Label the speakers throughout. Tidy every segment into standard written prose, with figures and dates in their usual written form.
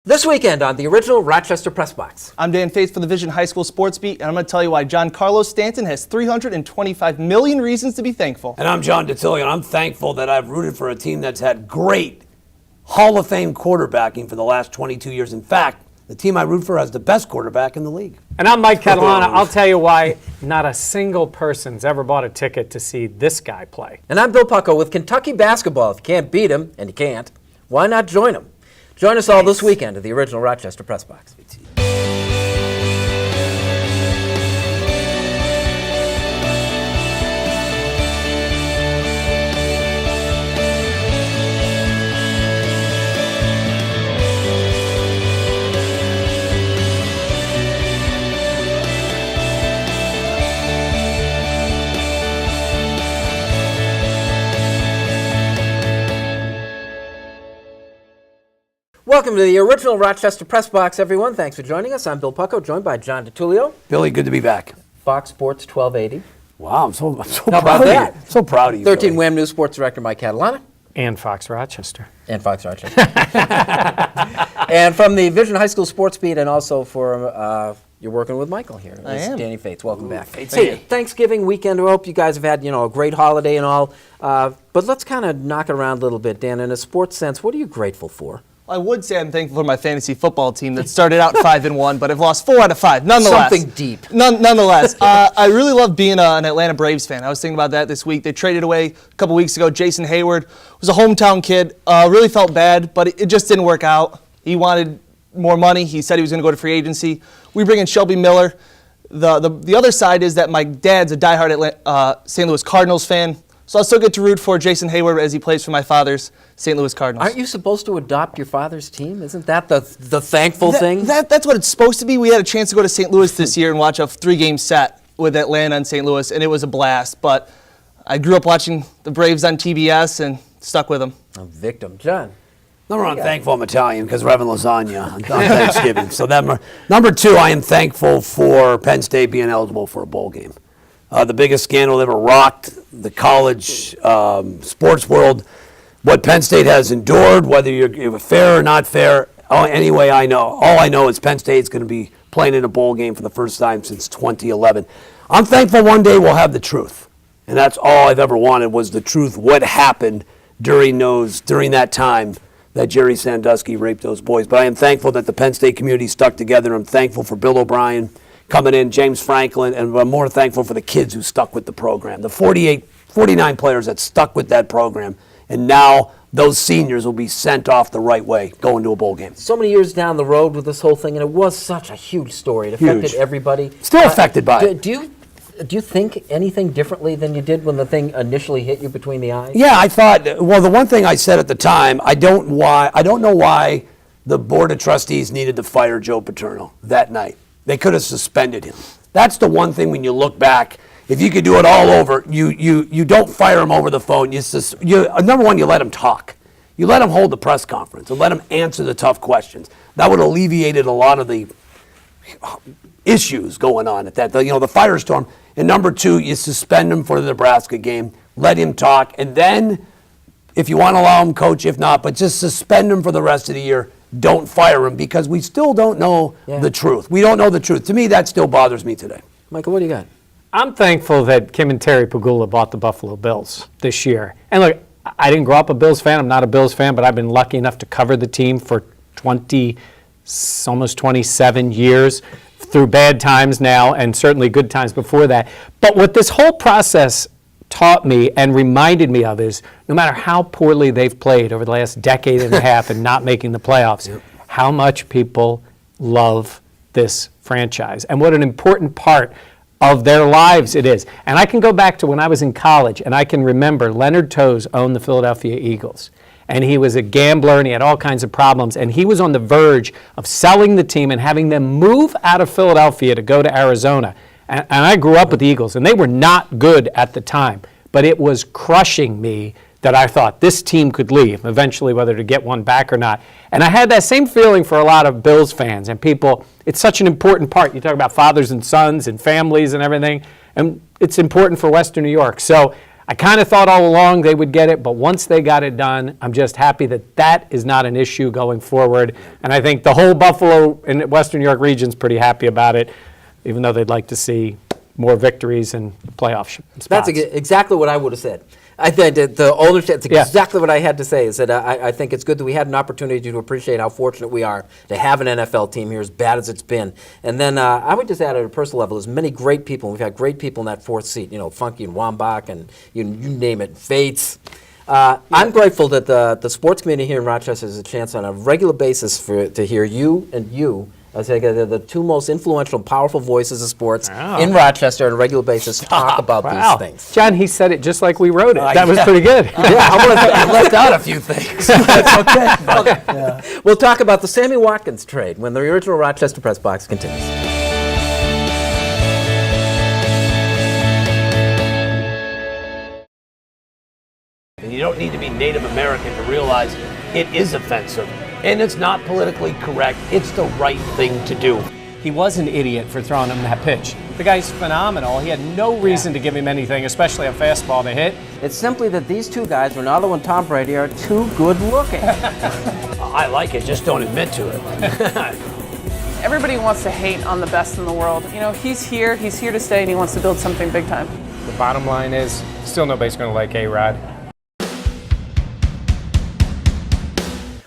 Speaker 1: This weekend on the original Rochester Press Box.
Speaker 2: I'm Dan Faith for the Vision High School Sports Beat, and I'm going to tell you why John Carlos Stanton has 325 million reasons to be thankful.
Speaker 3: And I'm John DeTillion. I'm thankful that I've rooted for a team that's had great Hall of Fame quarterbacking for the last 22 years. In fact, the team I root for has the best quarterback in the league.
Speaker 4: And I'm Mike Catalana. I'll tell you why not a single person's ever bought a ticket to see this guy play.
Speaker 1: And I'm Bill Pucko with Kentucky basketball. If you can't beat him, and you can't, why not join him? Join us all this weekend at the original Rochester Press Box. Welcome to the original Rochester Press Box, everyone. Thanks for joining us. I'm Bill Pucko, joined by John DeTullio.
Speaker 3: Billy, good to be back.
Speaker 1: Fox Sports 1280.
Speaker 3: Wow, I'm so
Speaker 1: How
Speaker 3: proud
Speaker 1: about
Speaker 3: of
Speaker 1: that?
Speaker 3: you. So proud of you,
Speaker 1: 13
Speaker 3: Billy.
Speaker 1: Wham News Sports Director Mike Catalana.
Speaker 4: And Fox Rochester.
Speaker 1: And Fox Rochester. And from the Vision High School Sports Beat, and also for you're working with Michael here.
Speaker 2: I am.
Speaker 1: Danny Fates. Welcome back.
Speaker 3: Fates.
Speaker 1: Hey, Thanksgiving weekend. I hope you guys have had a great holiday and all. But let's kind of knock it around a little bit, Dan. In a sports sense, what are you grateful for?
Speaker 2: I would say I'm thankful for my fantasy football team that started out 5-1, but I've lost 4 out of 5. Nonetheless,
Speaker 1: Something deep.
Speaker 2: Nonetheless, I really love being an Atlanta Braves fan. I was thinking about that this week. They traded away a couple weeks ago. Jason Hayward was a hometown kid. Really felt bad, but it just didn't work out. He wanted more money. He said he was going to go to free agency. We bring in Shelby Miller. The other side is that my dad's a diehard St. Louis Cardinals fan. So I'll still get to root for Jason Hayward as he plays for my father's St. Louis Cardinals.
Speaker 1: Aren't you supposed to adopt your father's team? Isn't that the thankful thing?
Speaker 2: That's what it's supposed to be. We had a chance to go to St. Louis this year and watch a 3-game set with Atlanta and St. Louis, and it was a blast. But I grew up watching the Braves on TBS and stuck with them.
Speaker 1: A victim. John.
Speaker 3: Number one, I'm thankful I'm Italian because we're having lasagna on Thanksgiving. So number two, I am thankful for Penn State being eligible for a bowl game. The biggest scandal that ever rocked the college sports world. What Penn State has endured, whether you're fair or not fair, anyway, all I know is Penn State's going to be playing in a bowl game for the first time since 2011. I'm thankful one day we'll have the truth. And that's all I've ever wanted was the truth, what happened during that time that Jerry Sandusky raped those boys. But I am thankful that the Penn State community stuck together. I'm thankful for Bill O'Brien coming in, James Franklin, and I'm more thankful for the kids who stuck with the program, the 49 players that stuck with that program, and now those seniors will be sent off the right way, going to a bowl game.
Speaker 1: So many years down the road with this whole thing, and it was such a huge story. It affected everybody.
Speaker 3: Still affected by it.
Speaker 1: Do you think anything differently than you did when the thing initially hit you between the eyes?
Speaker 3: Yeah, I thought, well, the one thing I said at the time, I don't know why the Board of Trustees needed to fire Joe Paterno that night. They could have suspended him. That's the one thing when you look back. If you could do it all over, you don't fire him over the phone. Number one, you let him talk. You let him hold the press conference and let him answer the tough questions. That would have alleviated a lot of the issues going on at that. The firestorm. And number two, you suspend him for the Nebraska game. Let him talk. And then, if you want to allow him coach, if not, but just suspend him for the rest of the year. Don't fire him because we still don't know the truth. We don't know the truth. To me, that still bothers me today.
Speaker 1: Michael, what do you got?
Speaker 4: I'm thankful that Kim and Terry Pagula bought the Buffalo Bills this year. And look, I didn't grow up a Bills fan. I'm not a Bills fan, but I've been lucky enough to cover the team for almost 27 years through bad times now and certainly good times before that. But what this whole process taught me and reminded me of is no matter how poorly they've played over the last decade and a half and not making the playoffs, how much people love this franchise and what an important part of their lives it is. And I can go back to when I was in college and I can remember Leonard Toews owned the Philadelphia Eagles. And he was a gambler and he had all kinds of problems. And he was on the verge of selling the team and having them move out of Philadelphia to go to Arizona. And I grew up with the Eagles, and they were not good at the time. But it was crushing me that I thought this team could leave, eventually whether to get one back or not. And I had that same feeling for a lot of Bills fans and people. It's such an important part. You talk about fathers and sons and families and everything, and it's important for Western New York. So I kind of thought all along they would get it, but once they got it done, I'm just happy that that is not an issue going forward. And I think the whole Buffalo and Western New York region's pretty happy about it, even though they'd like to see more victories and playoff spots.
Speaker 1: That's exactly what I would have said. I think that the ownership, that's exactly what I had to say, is that I think it's good that we had an opportunity to appreciate how fortunate we are to have an NFL team here, as bad as it's been. And then I would just add at a personal level, there's many great people. We've had great people in that fourth seat, Funky and Wambach and you name it, Fates. I'm grateful that the sports community here in Rochester has a chance on a regular basis to hear you and you. I think they're the two most influential and powerful voices of sports in Rochester on a regular basis talk about these things.
Speaker 4: John, he said it just like we wrote it. That was pretty good.
Speaker 3: Yeah, I left out a few things. That's okay. But,
Speaker 1: We'll talk about the Sammy Watkins trade when the original Rochester Press Box continues.
Speaker 3: And you don't need to be Native American to realize it is offensive. And it's not politically correct. It's the right thing to do.
Speaker 4: He was an idiot for throwing him that pitch. The guy's phenomenal. He had no reason to give him anything, especially a fastball to hit.
Speaker 1: It's simply that these two guys, Ronaldo and Tom Brady, are too good looking.
Speaker 3: I like it, just don't admit to it.
Speaker 5: Everybody wants to hate on the best in the world. He's here to stay, and he wants to build something big time.
Speaker 4: The bottom line is, still nobody's going to like A-Rod.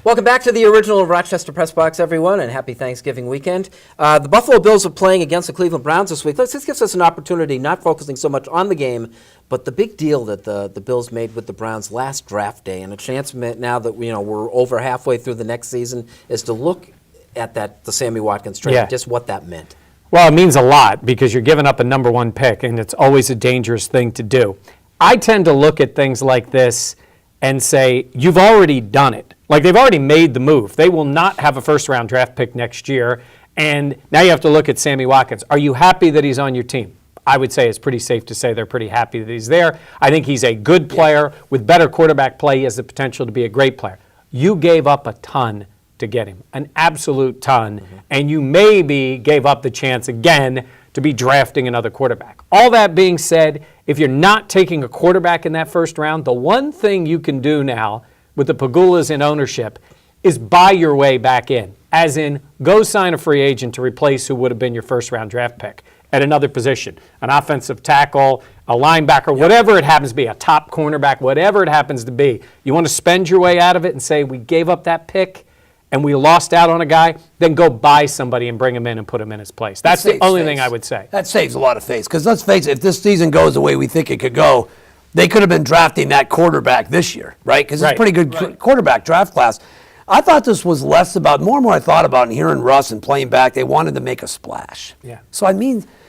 Speaker 1: Welcome back to the original Rochester Press Box, everyone, and happy Thanksgiving weekend. The Buffalo Bills are playing against the Cleveland Browns this week. This gives us an opportunity, not focusing so much on the game, but the big deal that the Bills made with the Browns last draft day, and a chance now that we're over halfway through the next season, is to look at the Sammy Watkins trade, just what that meant.
Speaker 4: Well, it means a lot because you're giving up a number one pick, and it's always a dangerous thing to do. I tend to look at things like this and say, you've already done it. Like, they've already made the move. They will not have a first-round draft pick next year, and now you have to look at Sammy Watkins. Are you happy that he's on your team? I would say it's pretty safe to say they're pretty happy that he's there. I think he's a good player. With better quarterback play, he has the potential to be a great player. You gave up a ton to get him, an absolute ton, and you maybe gave up the chance again to be drafting another quarterback. All that being said, if you're not taking a quarterback in that first round, the one thing you can do now with the Pagulas in ownership is buy your way back in, as in go sign a free agent to replace who would have been your first-round draft pick at another position, an offensive tackle, a linebacker, whatever it happens to be, a top cornerback, whatever it happens to be. You want to spend your way out of it and say, we gave up that pick and we lost out on a guy, then go buy somebody and bring him in and put him in his place. That's the only thing I would say.
Speaker 3: That saves a lot of face, because let's face it, if this season goes the way we think it could go, they could have been drafting that quarterback this year, right? Because it's a pretty good quarterback draft class. I thought this was less about, more and more I thought about and hearing Russ and playing back, they wanted to make a splash.
Speaker 4: Yeah.
Speaker 3: So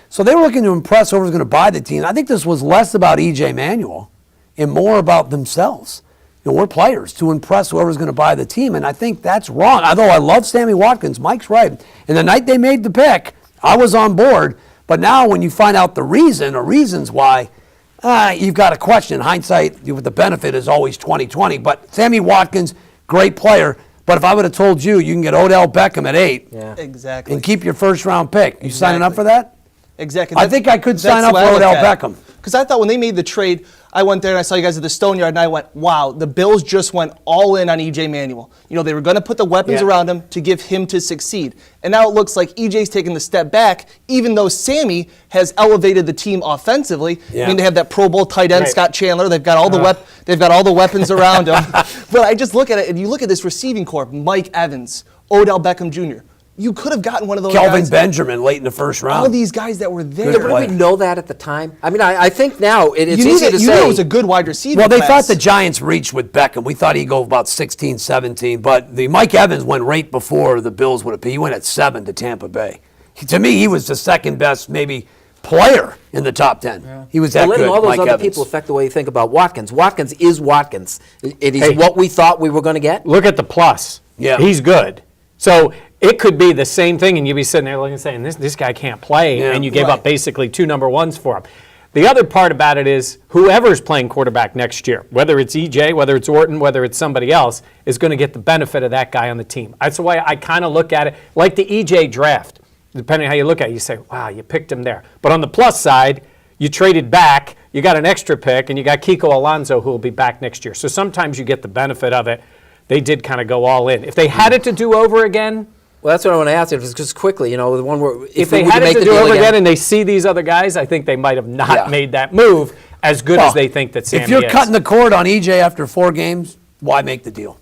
Speaker 3: so they were looking to impress whoever was going to buy the team. I think this was less about E.J. Manuel and more about themselves. We're players to impress whoever's going to buy the team, and I think that's wrong. Although I love Sammy Watkins, Mike's right. And the night they made the pick, I was on board. But now when you find out the reason or reasons why, you've got to question. Hindsight, with the benefit, is always 20/20. But Sammy Watkins, great player. But if I would have told you can get Odell Beckham at 8
Speaker 2: Exactly.
Speaker 3: and keep your first-round pick, you signing up for that?
Speaker 2: Exactly.
Speaker 3: I think I could sign
Speaker 2: That's
Speaker 3: up
Speaker 2: what I
Speaker 3: for
Speaker 2: look
Speaker 3: Odell
Speaker 2: at.
Speaker 3: Beckham.
Speaker 2: Because I thought when they made the trade, I went there and I saw you guys at the Stone Yard, and I went, wow, the Bills just went all in on E.J. Manuel. They were going to put the weapons around him to give him to succeed. And now it looks like E.J.'s taking the step back, even though Sammy has elevated the team offensively.
Speaker 3: Yeah.
Speaker 2: I mean, they have that Pro Bowl tight end, Scott Chandler. They've got all the weapons around him. But I just look at it, and you look at this receiving corps, Mike Evans, Odell Beckham Jr. You could have gotten one of those
Speaker 3: Kelvin
Speaker 2: guys.
Speaker 3: Benjamin late in the first round.
Speaker 2: All these guys that were there.
Speaker 3: Good
Speaker 1: Did
Speaker 3: play.
Speaker 1: we know that at the time? I mean, I think now it's
Speaker 2: You knew
Speaker 1: easy to
Speaker 2: you
Speaker 1: say.
Speaker 2: knew it was a good wide receiver
Speaker 3: Well, they
Speaker 2: class.
Speaker 3: thought the Giants reached with Beckham. We thought he'd go about 16, 17, but the Mike Evans went right before the Bills would have. He went at 7 to Tampa Bay. To me, he was the second best, maybe, player in the top 10. Yeah. He was that
Speaker 1: letting
Speaker 3: good,
Speaker 1: all those
Speaker 3: Mike
Speaker 1: other
Speaker 3: Evans.
Speaker 1: people affect the way you think about Watkins. Watkins is Watkins. It is what we thought we were going to get.
Speaker 4: Look at the plus.
Speaker 3: Yeah.
Speaker 4: He's good. So it could be the same thing, and you'd be sitting there looking and saying, this guy can't play, and you gave up basically 2 number ones for him. The other part about it is whoever's playing quarterback next year, whether it's EJ, whether it's Orton, whether it's somebody else, is going to get the benefit of that guy on the team. That's the way I kind of look at it. Like the EJ draft, depending on how you look at it, you say, wow, you picked him there. But on the plus side, you traded back, you got an extra pick, and you got Kiko Alonso who will be back next year. So sometimes you get the benefit of it. They did kind of go all in. If they had it to do over again,
Speaker 1: Well, that's what I want to ask you. Just quickly, the one where
Speaker 4: if they had it to do over again and they see these other guys, I think they might have not made that move as good as they think that Sammy is.
Speaker 3: If you're cutting the cord on EJ after 4 games, why make the deal?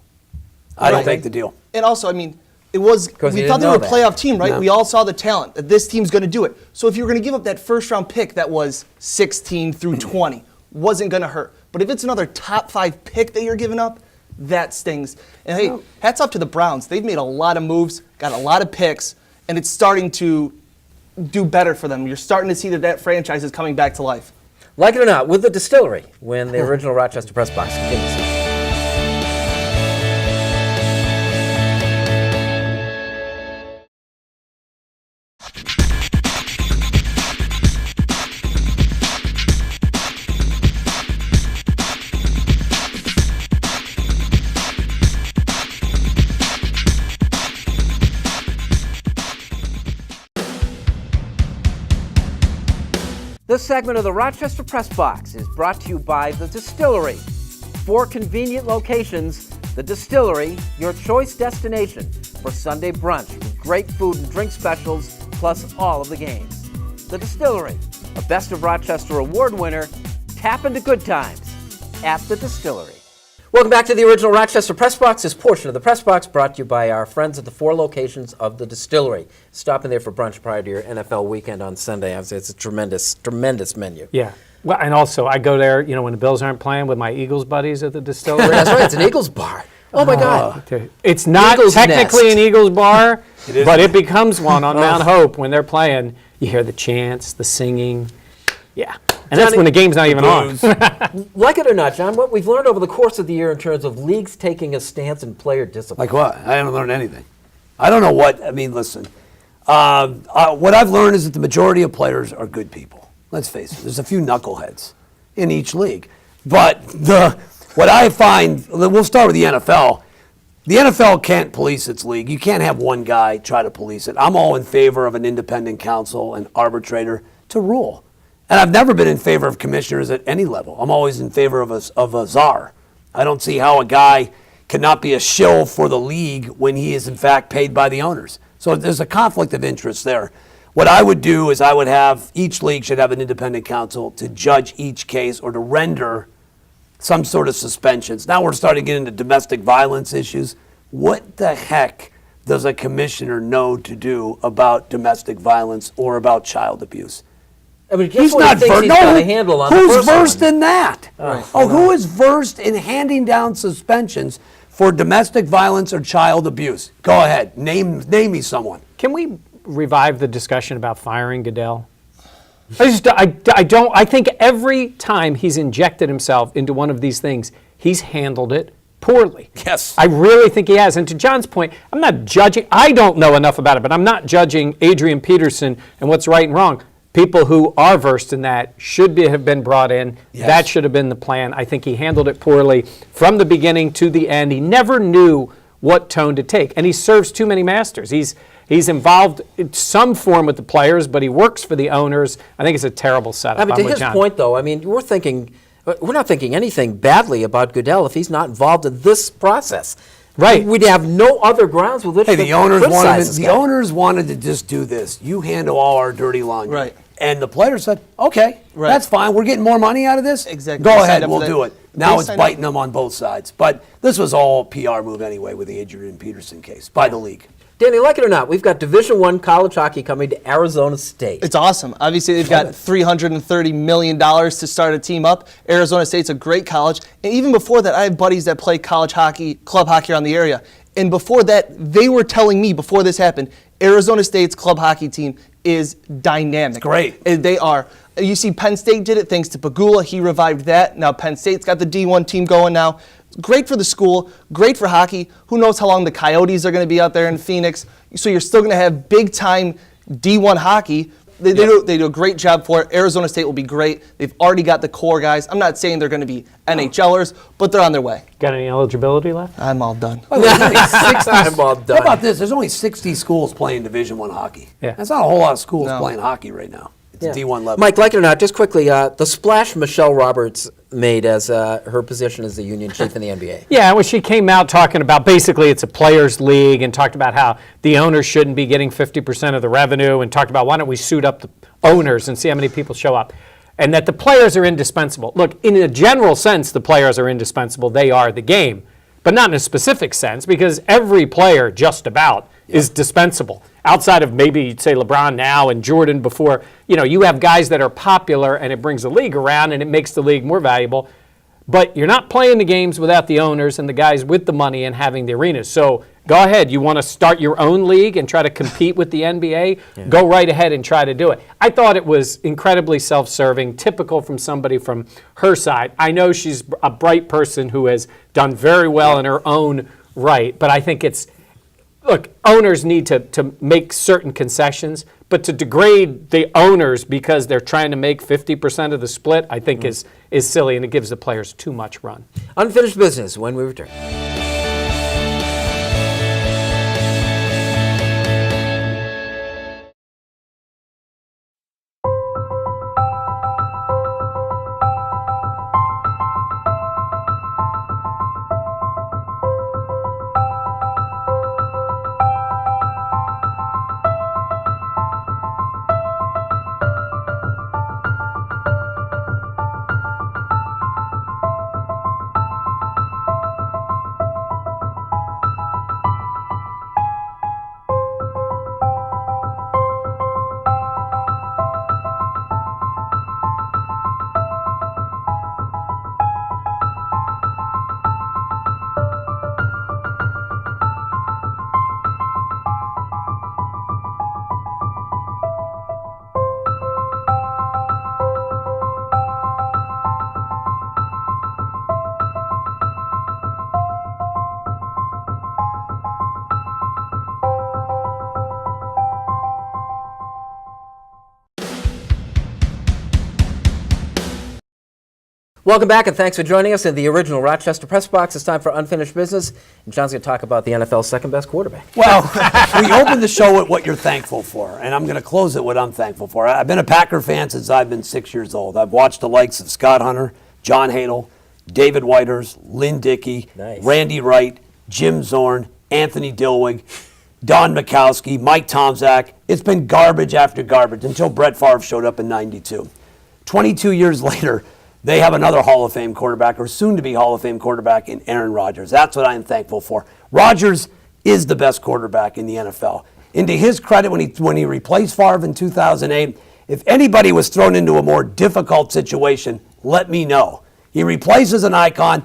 Speaker 3: I don't make the deal.
Speaker 2: And also, I mean, we thought they were a playoff team, right?
Speaker 3: No.
Speaker 2: We all saw the talent, that this team's going to do it. So if you were going to give up that first-round pick that was 16 through 20, wasn't going to hurt. But if it's another top 5 pick that you're giving up, that stings. And hey, hats off to the Browns. They've made a lot of moves, got a lot of picks, and it's starting to do better for them. You're starting to see that franchise is coming back to life.
Speaker 1: Like it or not, with the Distillery, when the original Rochester Press Box continues. This segment of the Rochester Press Box is brought to you by The Distillery. 4 convenient locations, The Distillery, your choice destination for Sunday brunch with great food and drink specials, plus all of the games. The Distillery, a Best of Rochester award winner. Tap into good times at The Distillery. Welcome back to the original Rochester Press Box. This portion of the Press Box brought to you by our friends at the 4 locations of the Distillery. Stop in there for brunch prior to your NFL weekend on Sunday. It's a tremendous, tremendous menu.
Speaker 4: Yeah. Well, and also I go there, when the Bills aren't playing with my Eagles buddies at the Distillery.
Speaker 1: That's right. It's an Eagles bar. Oh my God.
Speaker 4: It's not
Speaker 1: Eagles
Speaker 4: technically
Speaker 1: nest.
Speaker 4: an Eagles bar, but it becomes one on Mount Hope when they're playing. You hear the chants, the singing. Yeah. And that's
Speaker 1: Johnny,
Speaker 4: when the game's not even on.
Speaker 1: Like it or not, John, what we've learned over the course of the year in terms of leagues taking a stance in player discipline.
Speaker 3: Like what? I haven't learned anything. I don't know what. I mean, listen. What I've learned is that the majority of players are good people. Let's face it. There's a few knuckleheads in each league. But what I find, we'll start with the NFL. The NFL can't police its league. You can't have one guy try to police it. I'm all in favor of an independent counsel and arbitrator to rule. And I've never been in favor of commissioners at any level. I'm always in favor of a czar. I don't see how a guy cannot be a shill for the league when he is in fact paid by the owners. So there's a conflict of interest there. What I would do is I would have, each league should have an independent counsel to judge each case or to render some sort of suspensions. Now we're starting to get into domestic violence issues. What the heck does a commissioner know to do about domestic violence or about child abuse?
Speaker 1: I mean, guess
Speaker 3: He's
Speaker 1: what
Speaker 3: not
Speaker 1: he thinks
Speaker 3: versed.
Speaker 1: he's got a handle on the
Speaker 3: Who's
Speaker 1: first
Speaker 3: versed
Speaker 1: one?
Speaker 3: in that? Who is versed in handing down suspensions for domestic violence or child abuse? Go ahead. Name me someone.
Speaker 4: Can we revive the discussion about firing Goodell? I think every time he's injected himself into one of these things, he's handled it poorly.
Speaker 3: Yes.
Speaker 4: I really think he has. And to John's point, I'm not judging. I don't know enough about it, but I'm not judging Adrian Peterson and what's right and wrong. People who are versed in that should have been brought in.
Speaker 3: Yes.
Speaker 4: That should have been the plan. I think he handled it poorly from the beginning to the end. He never knew what tone to take, and he serves too many masters. He's involved in some form with the players, but he works for the owners. I think it's a terrible setup.
Speaker 1: I mean, to
Speaker 4: I'm with
Speaker 1: his
Speaker 4: John.
Speaker 1: point, though, I mean, we're not thinking anything badly about Goodell if he's not involved in this process.
Speaker 4: Right.
Speaker 1: We'd have no other grounds with which
Speaker 3: Hey,
Speaker 1: to
Speaker 3: the owners
Speaker 1: criticize this guy.
Speaker 3: owners wanted to just do this. You handle all our dirty laundry.
Speaker 2: Right.
Speaker 3: And the players said, okay,
Speaker 2: Right.
Speaker 3: that's fine. We're getting more money out of this.
Speaker 2: Exactly.
Speaker 3: Go
Speaker 2: They
Speaker 3: ahead,
Speaker 2: signed up
Speaker 3: we'll
Speaker 2: for that.
Speaker 3: do it.
Speaker 2: They
Speaker 3: Now it's
Speaker 2: signed up.
Speaker 3: biting them on both sides. But this was all PR move anyway with the Adrian Peterson case by the league.
Speaker 1: Danny, like it or not, we've got Division I college hockey coming to Arizona State.
Speaker 2: It's awesome. Obviously, they've got $330 million to start a team up. Arizona State's a great college. And even before that, I have buddies that play college hockey, club hockey around the area. And before that, they were telling me, before this happened, Arizona State's club hockey team is dynamic.
Speaker 3: It's great.
Speaker 2: And they are. You see, Penn State did it thanks to Pagula. He revived that. Now Penn State's got the D1 team going now. Great for the school, great for hockey. Who knows how long the Coyotes are going to be out there in Phoenix. So you're still going to have big-time D1 hockey. They do a great job for it. Arizona State will be great. They've already got the core guys. I'm not saying they're going to be NHLers, but they're on their way.
Speaker 4: Got any eligibility left?
Speaker 2: I'm all done.
Speaker 3: By the way, there's only 60
Speaker 1: I'm all done.
Speaker 3: How about this? There's only 60 schools playing Division I hockey.
Speaker 4: Yeah.
Speaker 3: That's not a whole lot of schools
Speaker 2: No.
Speaker 3: playing hockey right now. It's a D1 level.
Speaker 1: Mike, like it or not, just quickly, the splash Michelle Roberts made as her position as the union chief in the NBA.
Speaker 4: Yeah, when she came out talking about basically it's a players' league and talked about how the owners shouldn't be getting 50% of the revenue and talked about why don't we suit up the owners and see how many people show up. And that the players are indispensable. Look, in a general sense, the players are indispensable. They are the game. But not in a specific sense, because every player just about is dispensable. Outside of maybe, say, LeBron now and Jordan before, you have guys that are popular and it brings the league around and it makes the league more valuable. But you're not playing the games without the owners and the guys with the money and having the arenas. So go ahead. You want to start your own league and try to compete with the NBA? Yeah. Go right ahead and try to do it. I thought it was incredibly self-serving, typical from somebody from her side. I know she's a bright person who has done very well in her own right, but I think look, owners need to make certain concessions, but to degrade the owners because they're trying to make 50% of the split, I think is silly, and it gives the players too much run.
Speaker 1: Unfinished business when we return. Welcome back, and thanks for joining us in the original Rochester Press Box. It's time for Unfinished Business, and John's going to talk about the NFL's second-best quarterback.
Speaker 3: Well, we opened the show with what you're thankful for, and I'm going to close it with what I'm thankful for. I've been a Packer fan since I've been 6 years old. I've watched the likes of Scott Hunter, John Hadle, David Whiters, Lynn Dickey,
Speaker 1: Nice.
Speaker 3: Randy Wright, Jim Zorn, Anthony Dilwig, Don Mikowski, Mike Tomczak. It's been garbage after garbage until Brett Favre showed up in '92. 22 years later, they have another Hall of Fame quarterback, or soon-to-be Hall of Fame quarterback, in Aaron Rodgers. That's what I am thankful for. Rodgers is the best quarterback in the NFL. And to his credit, when he replaced Favre in 2008, if anybody was thrown into a more difficult situation, let me know. He replaces an icon.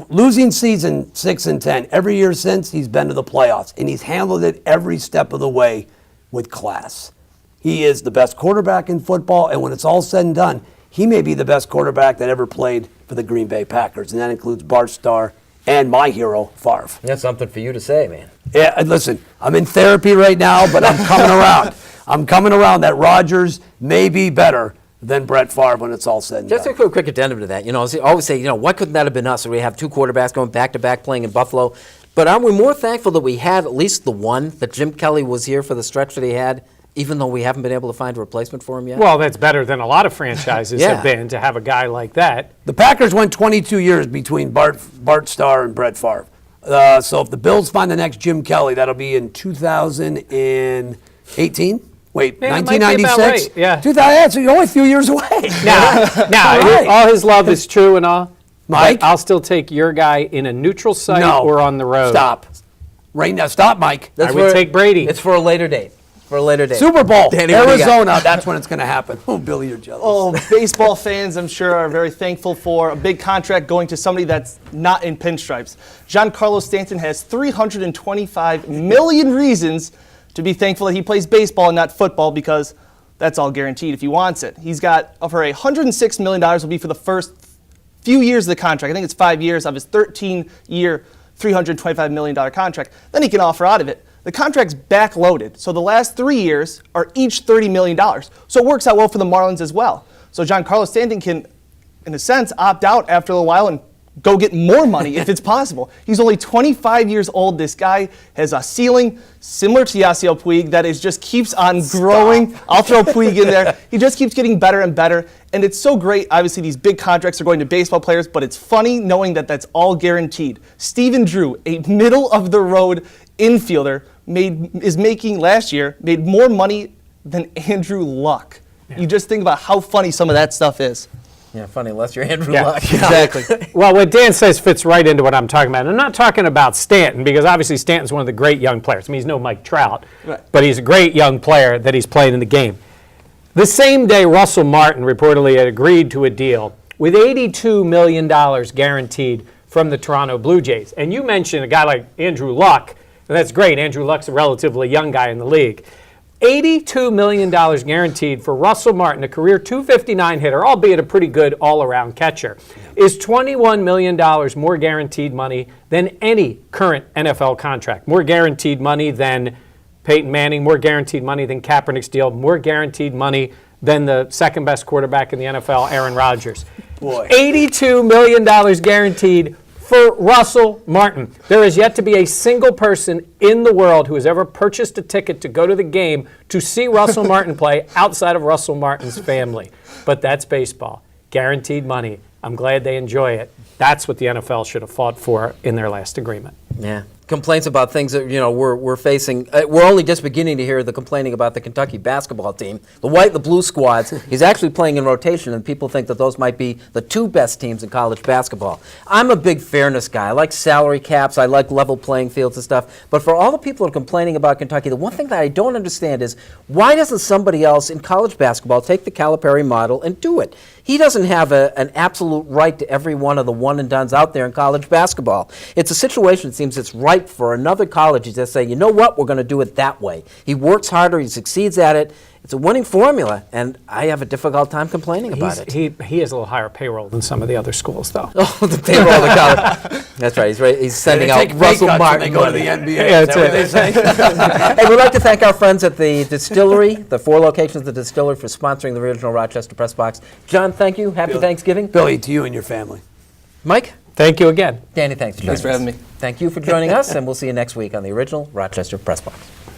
Speaker 3: Losing season 6 and 10, every year since, he's been to the playoffs, and he's handled it every step of the way with class. He is the best quarterback in football, and when it's all said and done, he may be the best quarterback that ever played for the Green Bay Packers, and that includes Bart Starr and my hero, Favre.
Speaker 1: That's something for you to say, man.
Speaker 3: Yeah, listen, I'm in therapy right now, but I'm coming around. I'm coming around that Rodgers may be better than Brett Favre when it's all said and
Speaker 1: Just
Speaker 3: done.
Speaker 1: a quick addendum to that. I always say, why couldn't that have been us? So we have two quarterbacks going back-to-back playing in Buffalo. But aren't we more thankful that we had at least the one, that Jim Kelly was here for the stretch that he had, even though we haven't been able to find a replacement for him yet?
Speaker 4: Well, that's better than a lot of franchises
Speaker 1: Yeah.
Speaker 4: have been, to have a guy like that.
Speaker 3: The Packers went 22 years between Bart Starr and Brett Favre. So if the Bills find the next Jim Kelly, that'll be in 2018. Wait,
Speaker 4: Yeah, it might be about
Speaker 3: 1996?
Speaker 4: right, yeah.
Speaker 3: 2000, so you're only a few years away.
Speaker 4: Now,
Speaker 3: All right.
Speaker 4: all his love is true and all.
Speaker 3: Mike?
Speaker 4: but I'll still take your guy in a neutral site
Speaker 3: No.
Speaker 4: or on the road.
Speaker 3: Stop. Right now, stop, Mike.
Speaker 4: I would take Brady.
Speaker 1: It's for a later date.
Speaker 3: Super Bowl,
Speaker 1: Danny, what do you got?
Speaker 3: Arizona, that's when it's going to happen. Oh, Billy, you're jealous.
Speaker 2: Oh, baseball fans, I'm sure, are very thankful for a big contract going to somebody that's not in pinstripes. Giancarlo Stanton has 325 million reasons to be thankful that he plays baseball and not football, because that's all guaranteed if he wants it. He's got over $106 million will be for the first few years of the contract. I think it's 5 years of his 13-year, $325 million contract. Then he can offer out of it. The contract's backloaded, so the last 3 years are each $30 million. So it works out well for the Marlins as well. So Giancarlo Stanton can, in a sense, opt out after a while and go get more money if it's possible. He's only 25 years old. This guy has a ceiling similar to Yasiel Puig that is just keeps on growing. I'll throw Puig in there. He just keeps getting better and better. And it's so great. Obviously, these big contracts are going to baseball players, but it's funny knowing that that's all guaranteed. Steven Drew, a middle-of-the-road infielder, last year made more money than Andrew Luck. You just think about how funny some of that stuff is.
Speaker 1: Yeah, funny, unless you're Andrew
Speaker 4: Yeah.
Speaker 1: Luck.
Speaker 2: Exactly.
Speaker 4: Well, what Dan says fits right into what I'm talking about. I'm not talking about Stanton, because obviously Stanton's one of the great young players. I mean, he's no Mike Trout,
Speaker 2: Right.
Speaker 4: but he's a great young player that he's playing in the game. The same day, Russell Martin reportedly had agreed to a deal with $82 million guaranteed from the Toronto Blue Jays. And you mentioned a guy like Andrew Luck, and that's great. Andrew Luck's a relatively young guy in the league. $82 million guaranteed for Russell Martin, a career .259 hitter, albeit a pretty good all-around catcher, is $21 million more guaranteed money than any current NFL contract. More guaranteed money than Peyton Manning, more guaranteed money than Kaepernick's deal, more guaranteed money than the second-best quarterback in the NFL, Aaron Rodgers.
Speaker 3: Boy.
Speaker 4: $82 million guaranteed for Russell Martin. There is yet to be a single person in the world who has ever purchased a ticket to go to the game to see Russell Martin play outside of Russell Martin's family. But that's baseball. Guaranteed money. I'm glad they enjoy it. That's what the NFL should have fought for in their last agreement.
Speaker 1: Yeah. Complaints about things that we're facing. We're only just beginning to hear the complaining about the Kentucky basketball team, the white and the blue squads. He's actually playing in rotation, and people think that those might be the two best teams in college basketball. I'm a big fairness guy. I like salary caps. I like level playing fields and stuff. But for all the people who are complaining about Kentucky, the one thing that I don't understand is why doesn't somebody else in college basketball take the Calipari model and do it? He doesn't have an absolute right to every one of the one-and-dones out there in college basketball. It's a situation, it seems, it's ripe for another college to just say, you know what, we're going to do it that way. He works harder, he succeeds at it. It's a winning formula, and I have a difficult time complaining about it.
Speaker 4: He has a little higher payroll than some of the other schools, though.
Speaker 1: Oh, the payroll of the college. That's right, he's sending out Russell Martin.
Speaker 3: They go to the NBA.
Speaker 4: Yeah,
Speaker 3: Is that what they say?
Speaker 1: Hey, we'd like to thank our friends at the Distillery, the 4 locations of the Distillery, for sponsoring the original Rochester Press Box. John, thank you. Happy Thanksgiving.
Speaker 3: Billy, to you and your family.
Speaker 1: Mike?
Speaker 4: Thank you again.
Speaker 1: Danny, thanks for joining us.
Speaker 2: Thanks for having me.
Speaker 1: Thank you for joining us, and we'll see you next week on the original Rochester Press Box.